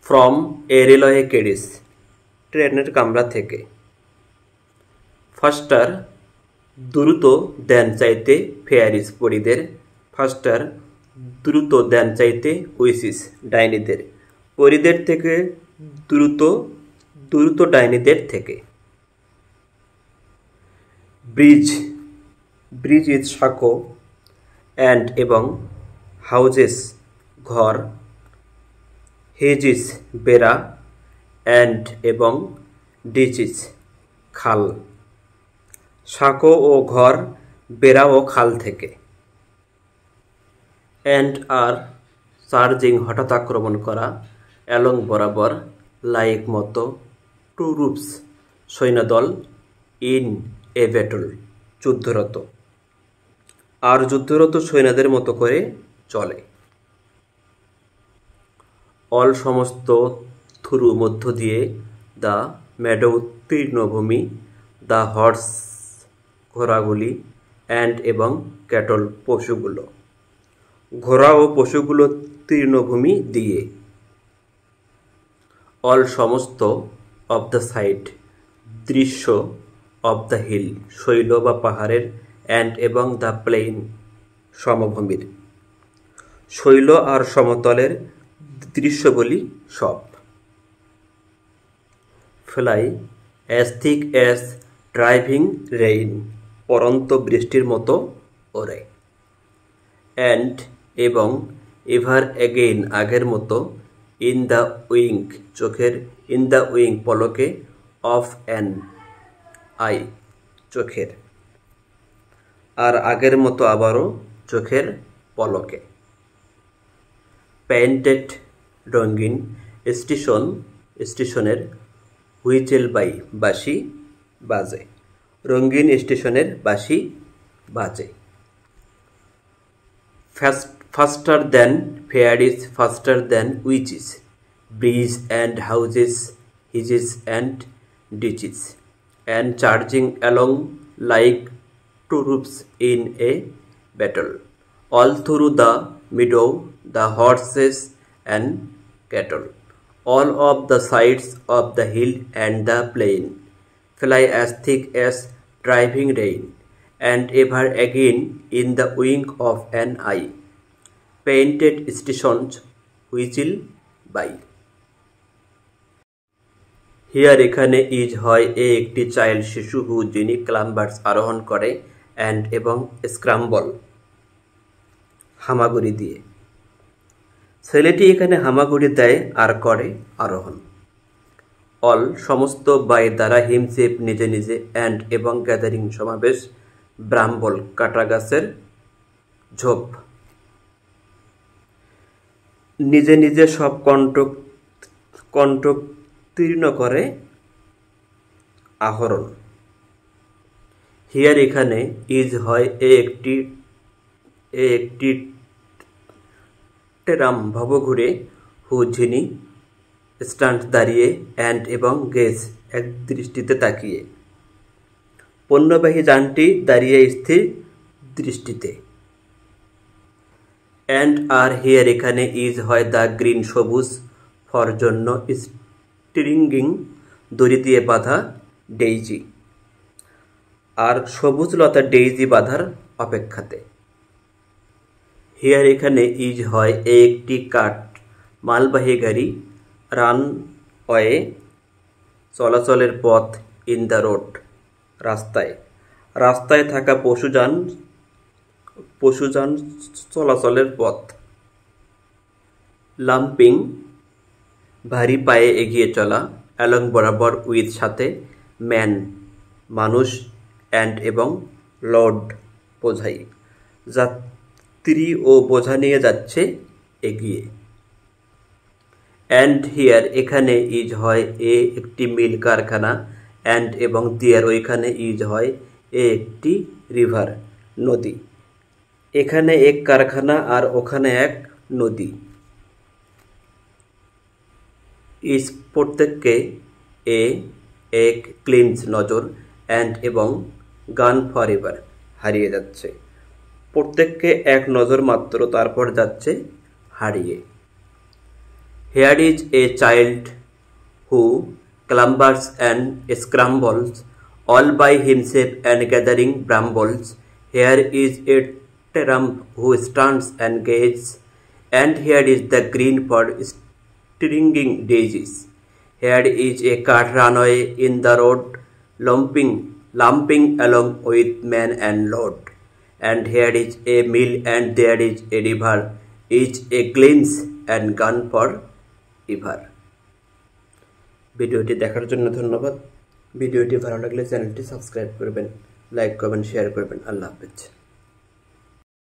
From a railway caries, ট্রেনের কামরা থেকে। ফাস্টার, দ্রুত দেন চাইতে ফেয়ারিস, পরীদের। ফাস্টার, দ্রুত দেন চাইতে উইচিস, ডাইনিদের। পরীদের থেকে দ্রুত, দ্রুত ডাইনিদের থেকে। ব্রিজ, ব্রিজ ইজ সাঁকো, অ্যান্ড এবং হাউজেস ঘর। হেজিস বেড়া, অ্যান্ড এবং ডিচিস খাল। সাঁকো ও ঘর, বেড়া ও খাল থেকে। অ্যান্ড আর চার্জিং হঠাৎ আক্রমণ করা, অ্যালং বরাবর, লাইক মতো, টু রুপস সৈন্যদল, ইন এ ব্যাটল যুদ্ধরত, আর যুদ্ধরত সৈন্যদের মতো করে চলে। অল সমস্ত, থ্রু মধ্য দিয়ে, দ্য মেডো তৃণভূমি, দ্য হর্স ঘোড়াগুলি, অ্যান্ড এবং ক্যাটল পশুগুলো। ঘোড়া ও পশুগুলো তৃণভূমি দিয়ে। অল সমস্ত, অব দ্য সাইড দৃশ্য, অব দ্য হিল শৈল বা পাহাড়ের, অ্যান্ড এবং দ্য প্লেইন সমভূমির। শৈল আর সমতলের দৃশ্যগুলি সব। Fly, as thick as driving rain, পরন্ত বৃষ্টির মতো ওড়ে। অ্যান্ড এবং এভার অ্যাগেইন আগের মতো, ইন দ্য উইঙ্ক চোখের, ইন দ্য উইঙ্ক পলকে, অফ অ্যান আই চোখের, আর আগের মতো আবারও চোখের পলকে। পেইন্টেড রঙিন, স্টেশন স্টেশনের, হুইচেল বাই বাঁশি বাজে, রঙিন স্টেশনের বাঁশি বাজে। Faster than fairies, faster than witches, bridge and houses, hedges and ditches, and charging along like troops in a battle, all through the meadow, the horses and cattle, all of the sides of the hill and the plain, fly as thick as driving rain, and ever again in the wink of an eye, painted stations whistle by. Here এখানে is হয় এ একটি child শিশু, হু যিনি ক্লাম্বার্স আরোহণ করে, and এবং scramble হামাগুড়ি দিয়ে। ছেলেটি এখানে হামাগুড়ি দেয় আর করে আরোহণ। অল সমস্ত, বাই দ্বারা, হিমসেপ নিজে নিজে, অ্যান্ড এবং গ্যাদারিং সমাবেশ, ব্রাম্বল কাটা গাছের ঝোপ। নিজে নিজে সব কণ্টক তীর্ণ করে আহরণ। হিয়ার এখানে ইজ হয় এ একটি টেরাম ভবঘুরে, হু যিনি স্ট্যান্ড দাঁড়িয়ে, অ্যান্ড এবং গেজ এক দৃষ্টিতে তাকিয়ে, পণ্যবাহী যানটি দাঁড়িয়ে স্থির দৃষ্টিতে। অ্যান্ড আর হিয়ার এখানে ইজ হয় দ্য গ্রিন সবুজ, ফর জন্য, স্ট্রিঙ্গিং দড়ি দিয়ে বাঁধা, ডেইজি আর সবুজ লতা ডেইজি বাঁধার অপেক্ষাতে। হিয়ার এখানে ইজ হয় এ একটি কাঠ মালবাহী গাড়ি, রানওয়ে চলাচলের পথ, ইন দ্য রোড রাস্তায়, রাস্তায় থাকা পশুযান চলাচলের পথ। লাম্পিং ভারী পায়ে এগিয়ে চলা, অ্যালং বরাবর, উইথ সাথে, ম্যান মানুষ, অ্যান্ড এবং লোড বোঝাই, যাত্রী ও বোঝা নিয়ে যাচ্ছে এগিয়ে। অ্যান্ড হিয়ার এখানে ইজ হয় এ একটি মিল কারখানা, অ্যান্ড এবং দিয়ার ওইখানে ইজ হয় এ একটি রিভার নদী, এখানে এক কারখানা আর ওখানে এক নদী। ইজ প্রত্যেককে, এ এক ক্লিনস নজর, অ্যান্ড এবং গান ফর এভার হারিয়ে যাচ্ছে, প্রত্যেককে এক নজর মাত্র, তারপর যাচ্ছে হারিয়ে। Here is a child who clambers and scrambles all by himself and gathering brambles. Here is a tramp who stands and gazes, and here is the green pod stringing daisies. Here is a cart runaway in the road, lumping along with man and load. And here is a mill and there is a river, each a glimpse and gun for ever. ভিডিওটি দেখার জন্য ধন্যবাদ। ভিডিওটি ভালো লাগলে চ্যানেলটি subscribe করবেন, like করবেন, শেয়ার করবেন। আল্লাহ হাফেজ।